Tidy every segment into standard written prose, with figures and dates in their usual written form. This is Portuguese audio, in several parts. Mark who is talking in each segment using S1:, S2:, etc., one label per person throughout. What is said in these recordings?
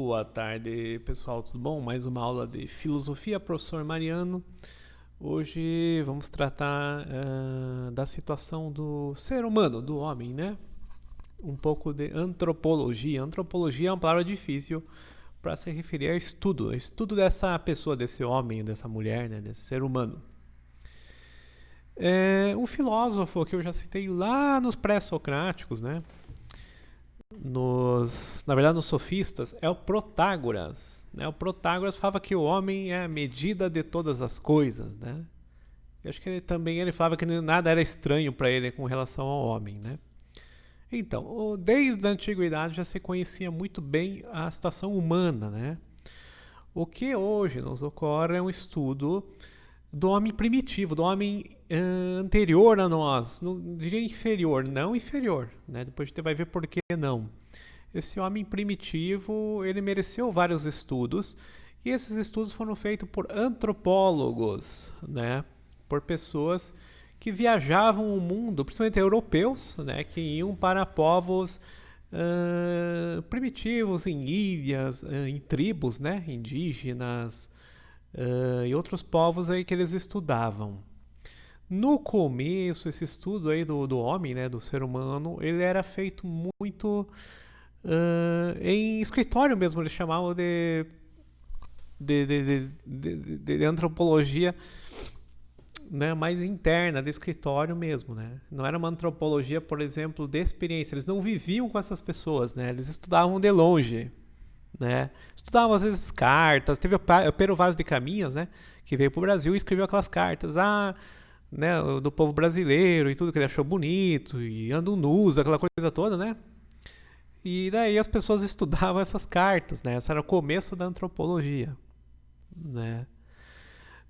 S1: Boa tarde, pessoal, tudo bom? Mais uma aula de filosofia, professor Mariano. Hoje vamos tratar da situação do ser humano, do homem, né? Um pouco de antropologia. Antropologia é uma palavra difícil para se referir a estudo dessa pessoa, desse homem, dessa mulher, né? Desse ser humano. Um filósofo que eu já citei lá nos pré-socráticos, né? Na verdade, nos sofistas, é o Protágoras. Né? O Protágoras falava que o homem é a medida de todas as coisas. Né? Eu acho que ele falava que nada era estranho para ele com relação ao homem. Né? Então, desde a antiguidade já se conhecia muito bem a situação humana. Né? O que hoje nos ocorre é um estudo do homem primitivo, do homem anterior a nós, não diria inferior, não inferior, né? Depois a gente vai ver por que não. Esse homem primitivo, ele mereceu vários estudos, e esses estudos foram feitos por antropólogos, né? Por pessoas que viajavam o mundo, principalmente europeus, né? Que iam para povos primitivos, em ilhas, em tribos, né? Indígenas, e outros povos aí que eles estudavam. No começo, esse estudo aí do homem, né, do ser humano, ele era feito muito em escritório mesmo, eles chamavam de antropologia, né, mais interna, de escritório mesmo. Né? Não era uma antropologia, por exemplo, de experiência. Eles não viviam com essas pessoas, né? Eles estudavam de longe. Né? Estudavam às vezes cartas. Teve o Pero Vaz de Caminhas, né? Que veio para o Brasil e escreveu aquelas cartas. Né, do povo brasileiro e tudo que ele achou bonito, e andam nus, aquela coisa toda, né? E daí as pessoas estudavam essas cartas, né? Esse era o começo da antropologia, né?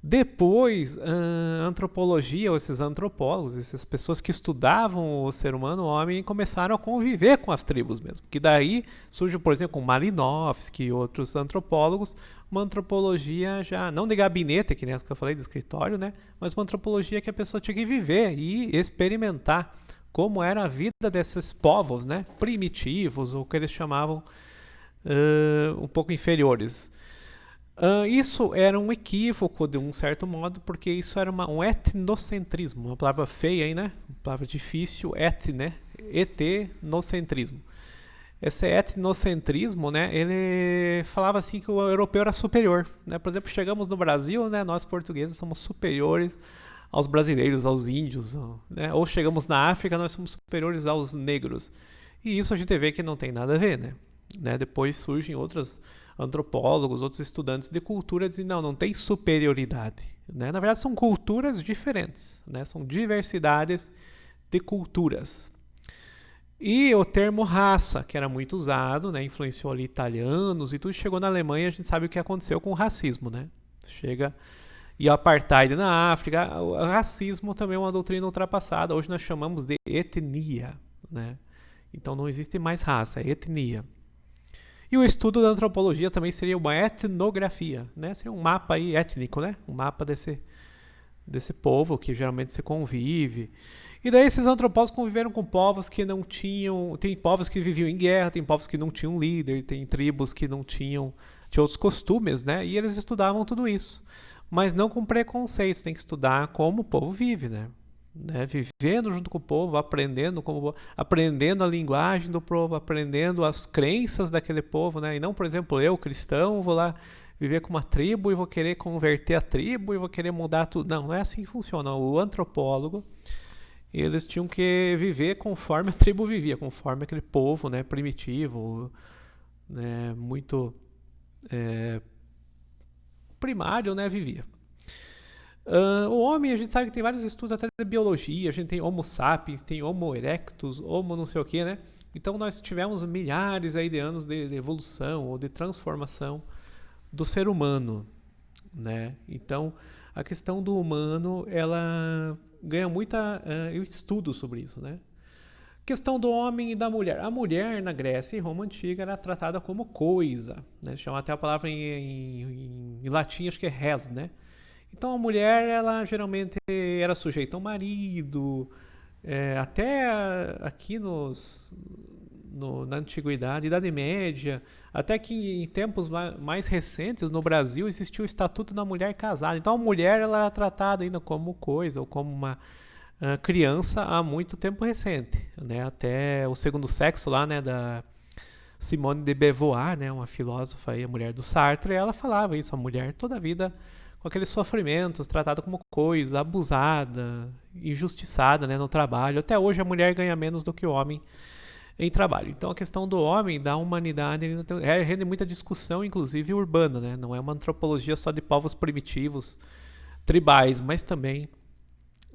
S1: Depois, a antropologia, ou esses antropólogos, essas pessoas que estudavam o ser humano, o homem, começaram a conviver com as tribos mesmo. Que daí surge, por exemplo, com Malinowski e outros antropólogos, uma antropologia já, não de gabinete, que nem essa que eu falei, de escritório, né? Mas uma antropologia que a pessoa tinha que viver e experimentar como era a vida desses povos, né? Primitivos, ou que eles chamavam um pouco inferiores. Isso era um equívoco, de um certo modo, porque isso era um etnocentrismo, uma palavra feia aí, né? Uma palavra difícil, né? Etnocentrismo. Esse etnocentrismo, né? Ele falava assim que o europeu era superior. Né? Por exemplo, chegamos no Brasil, né? Nós portugueses somos superiores aos brasileiros, aos índios. Né? Ou chegamos na África, nós somos superiores aos negros. E isso a gente vê que não tem nada a ver, né? Depois surgem outros antropólogos, outros estudantes de cultura dizem não tem superioridade. Né? Na verdade, são culturas diferentes, né? São diversidades de culturas. E o termo raça, que era muito usado, né? Influenciou ali italianos e tudo, chegou na Alemanha, a gente sabe o que aconteceu com o racismo. Né? Chega e o apartheid na África, o racismo também é uma doutrina ultrapassada, hoje nós chamamos de etnia. Né? Então não existe mais raça, é etnia. E o estudo da antropologia também seria uma etnografia, né? Seria um mapa aí étnico, né? Um mapa desse povo que geralmente se convive. E daí esses antropólogos conviveram com povos que não tinham... Tem povos que viviam em guerra, tem povos que não tinham líder, tem tribos que não tinham outros costumes, né? E eles estudavam tudo isso. Mas não com preconceitos, tem que estudar como o povo vive, né? Vivendo junto com o povo, aprendendo a linguagem do povo, aprendendo as crenças daquele povo, né? E não, por exemplo, eu, cristão, vou lá viver com uma tribo e vou querer converter a tribo e vou querer mudar tudo. Não, não é assim que funciona. O antropólogo, eles tinham que viver conforme a tribo vivia, conforme aquele povo, né, primitivo, né, muito primário, né, vivia. O homem, a gente sabe que tem vários estudos até de biologia, a gente tem Homo sapiens, tem Homo erectus, Homo não sei o que, né? Então nós tivemos milhares aí de anos de evolução ou de transformação do ser humano, né? Então a questão do humano, ela ganha muita estudo sobre isso, né? Questão do homem e da mulher. A mulher na Grécia e Roma Antiga era tratada como coisa, né? Chama até a palavra em latim, acho que é res, né? Então a mulher, ela geralmente era sujeita ao marido, até aqui na Antiguidade, Idade Média, até que em tempos mais recentes no Brasil existiu o Estatuto da Mulher Casada. Então a mulher ela era tratada ainda como coisa ou como uma criança há muito tempo recente, né? Até o Segundo Sexo lá, né, da Simone de Beauvoir, né, uma filósofa e a mulher do Sartre, ela falava isso, a mulher toda a vida com aqueles sofrimentos, tratada como coisa, abusada, injustiçada, né, no trabalho. Até hoje a mulher ganha menos do que o homem em trabalho. Então a questão do homem, da humanidade, rende muita discussão, inclusive urbana, né? Não é uma antropologia só de povos primitivos, tribais, mas também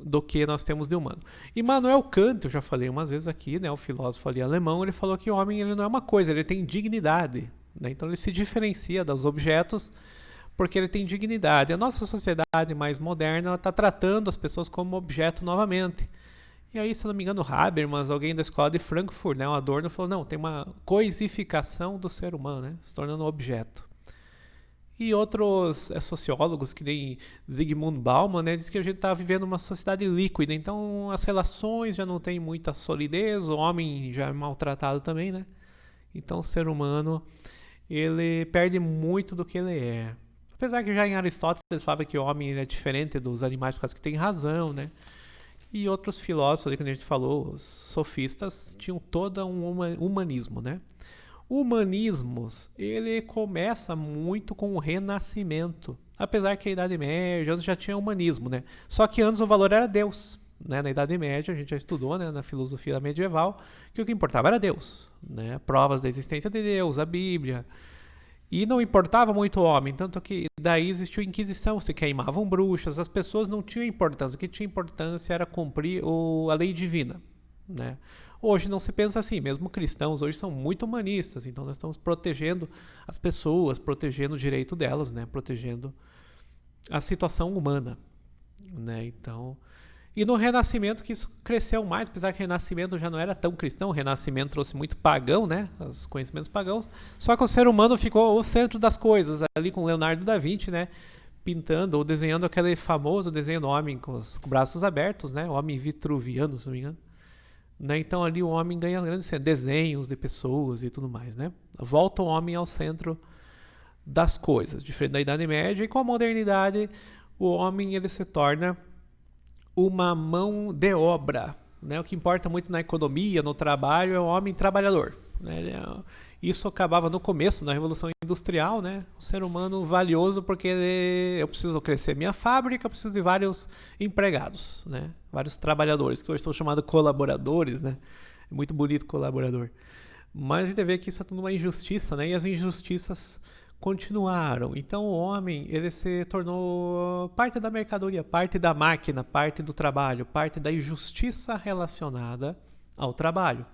S1: do que nós temos de humano. Immanuel Kant, eu já falei umas vezes aqui, né, o filósofo ali alemão, ele falou que o homem ele não é uma coisa, ele tem dignidade, né? Então ele se diferencia dos objetos porque ele tem dignidade. A nossa sociedade mais moderna está tratando as pessoas como objeto novamente. E aí, se não me engano, Habermas, alguém da escola de Frankfurt, né, o Adorno, falou, não, tem uma coisificação do ser humano, né, se tornando um objeto. E outros sociólogos, que nem Zygmunt Bauman, né, diz que a gente está vivendo uma sociedade líquida, então as relações já não têm muita solidez, o homem já é maltratado também, né? Então o ser humano, ele perde muito do que ele é. Apesar que já em Aristóteles falava que o homem é diferente dos animais por causa que tem razão, né? E outros filósofos, ali, que a gente falou, os sofistas, tinham todo um humanismo, né? O humanismo, ele começa muito com o Renascimento. Apesar que a Idade Média já tinha humanismo, né? Só que antes o valor era Deus. Né? Na Idade Média, a gente já estudou, né, na filosofia medieval, que o que importava era Deus. Né? Provas da existência de Deus, a Bíblia. E não importava muito o homem, tanto que daí existiu a Inquisição, se queimavam bruxas, as pessoas não tinham importância. O que tinha importância era cumprir a lei divina. Né? Hoje não se pensa assim, mesmo cristãos hoje são muito humanistas, então nós estamos protegendo as pessoas, protegendo o direito delas, né? Protegendo a situação humana. Né? Então, e no Renascimento que isso cresceu mais, apesar que o Renascimento já não era tão cristão, o Renascimento trouxe muito pagão, né? Os conhecimentos pagãos, só que o ser humano ficou o centro das coisas, ali com Leonardo da Vinci, né? Pintando ou desenhando aquele famoso desenho do homem com os braços abertos, né? O homem vitruviano, se não me engano. Né? Então ali o homem ganha grandes desenhos de pessoas e tudo mais. Né? Volta o homem ao centro das coisas, diferente da Idade Média, e com a modernidade o homem ele se torna uma mão de obra. Né? O que importa muito na economia, no trabalho, é o homem trabalhador. Né? Isso acabava no começo, na Revolução Industrial, né? O ser humano valioso porque eu preciso crescer minha fábrica, eu preciso de vários empregados, né? Vários trabalhadores, que hoje são chamados colaboradores, né? É muito bonito colaborador. Mas a gente vê que isso é tudo uma injustiça, né? E as injustiças continuaram. Então o homem ele se tornou parte da mercadoria, parte da máquina, parte do trabalho, parte da injustiça relacionada ao trabalho.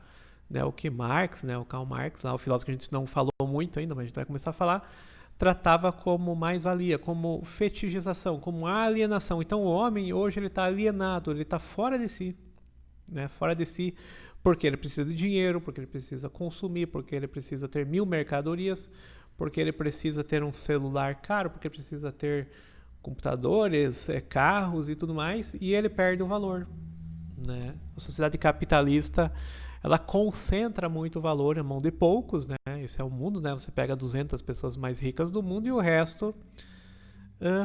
S1: Né, o que Marx, né, o Karl Marx, lá, o filósofo que a gente não falou muito ainda, mas a gente vai começar a falar, tratava como mais-valia, como fetichização, como alienação. Então o homem hoje ele está alienado, ele está fora de si, né, fora de si, porque ele precisa de dinheiro, porque ele precisa consumir, porque ele precisa ter 1000 mercadorias, porque ele precisa ter um celular caro, porque ele precisa ter computadores, carros e tudo mais, e ele perde o valor. Né? A sociedade capitalista ela concentra muito valor na mão de poucos, né? Esse é o mundo, né? Você pega 200 pessoas mais ricas do mundo e o resto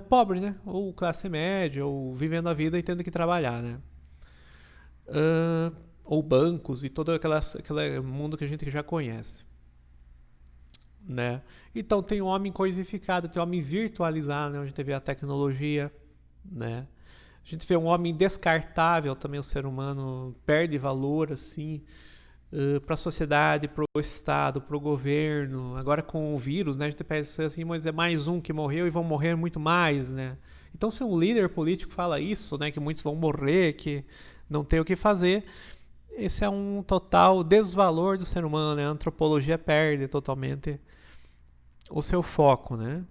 S1: pobre, né? Ou classe média, ou vivendo a vida e tendo que trabalhar, né? Ou bancos e todo aquele mundo que a gente já conhece. Né? Então tem o homem coisificado, tem o homem virtualizado, né? Onde a gente vê a tecnologia, né? A gente vê um homem descartável também, o ser humano perde valor assim para a sociedade, para o Estado, para o governo. Agora com o vírus, né, a gente pensa assim, mas é mais um que morreu e vão morrer muito mais. Né? Então se um líder político fala isso, né, que muitos vão morrer, que não tem o que fazer, esse é um total desvalor do ser humano. Né? A antropologia perde totalmente o seu foco. Né?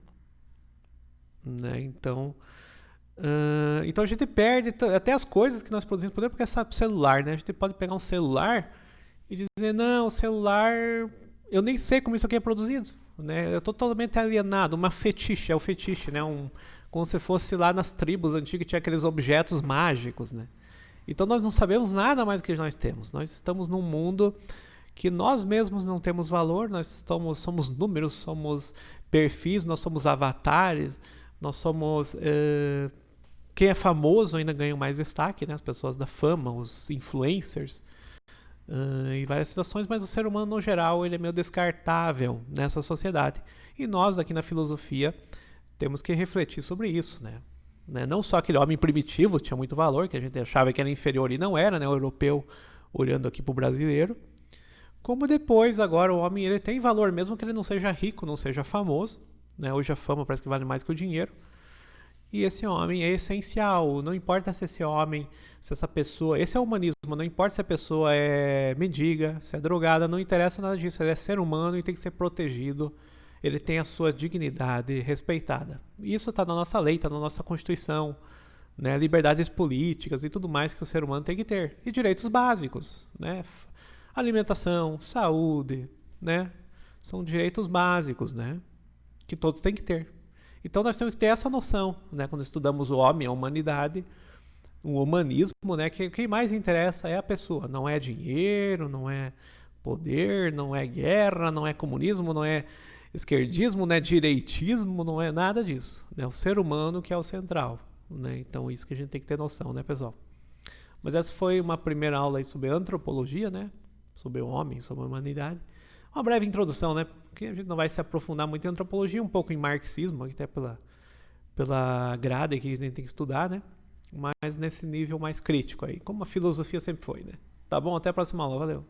S1: Então... então a gente perde até as coisas que nós produzimos, por exemplo, porque é celular, né? A gente pode pegar um celular e dizer, não, o celular, eu nem sei como isso aqui é produzido, né? Eu estou totalmente alienado, uma fetiche, é o fetiche, né? Como se fosse lá nas tribos antigas, tinha aqueles objetos mágicos, né? Então nós não sabemos nada mais do que nós temos, nós estamos num mundo que nós mesmos não temos valor, somos números, somos perfis, nós somos avatares, nós somos... quem é famoso ainda ganha mais destaque, né? As pessoas da fama, os influencers, em várias situações, mas o ser humano, no geral, ele é meio descartável nessa sociedade. E nós, aqui na filosofia, temos que refletir sobre isso, né? Não só aquele homem primitivo tinha muito valor, que a gente achava que era inferior e não era, né? O europeu olhando aqui para o brasileiro. Como depois, agora, o homem ele tem valor, mesmo que ele não seja rico, não seja famoso. Né? Hoje a fama parece que vale mais que o dinheiro. E esse homem é essencial. Não importa se esse homem, se essa pessoa... Esse é o humanismo. Não importa se a pessoa é mendiga, se é drogada, não interessa nada disso. Ele é ser humano e tem que ser protegido. Ele tem a sua dignidade respeitada. Isso está na nossa lei, está na nossa Constituição. Né? Liberdades políticas e tudo mais que o ser humano tem que ter. E direitos básicos. Né? Alimentação, saúde, né? São direitos básicos, né? Que todos têm que ter. Então nós temos que ter essa noção, né? Quando estudamos o homem, a humanidade, o humanismo, né? Que quem mais interessa é a pessoa, não é dinheiro, não é poder, não é guerra, não é comunismo, não é esquerdismo, não é direitismo, não é nada disso. É o ser humano que é o central, né? Então isso que a gente tem que ter noção, né, pessoal? Mas essa foi uma primeira aula aí sobre antropologia, né? Sobre o homem, sobre a humanidade. Uma breve introdução, né? Porque a gente não vai se aprofundar muito em antropologia, um pouco em marxismo, até pela grade que a gente tem que estudar, né? Mas nesse nível mais crítico aí, como a filosofia sempre foi, né? Tá bom? Até a próxima aula. Valeu!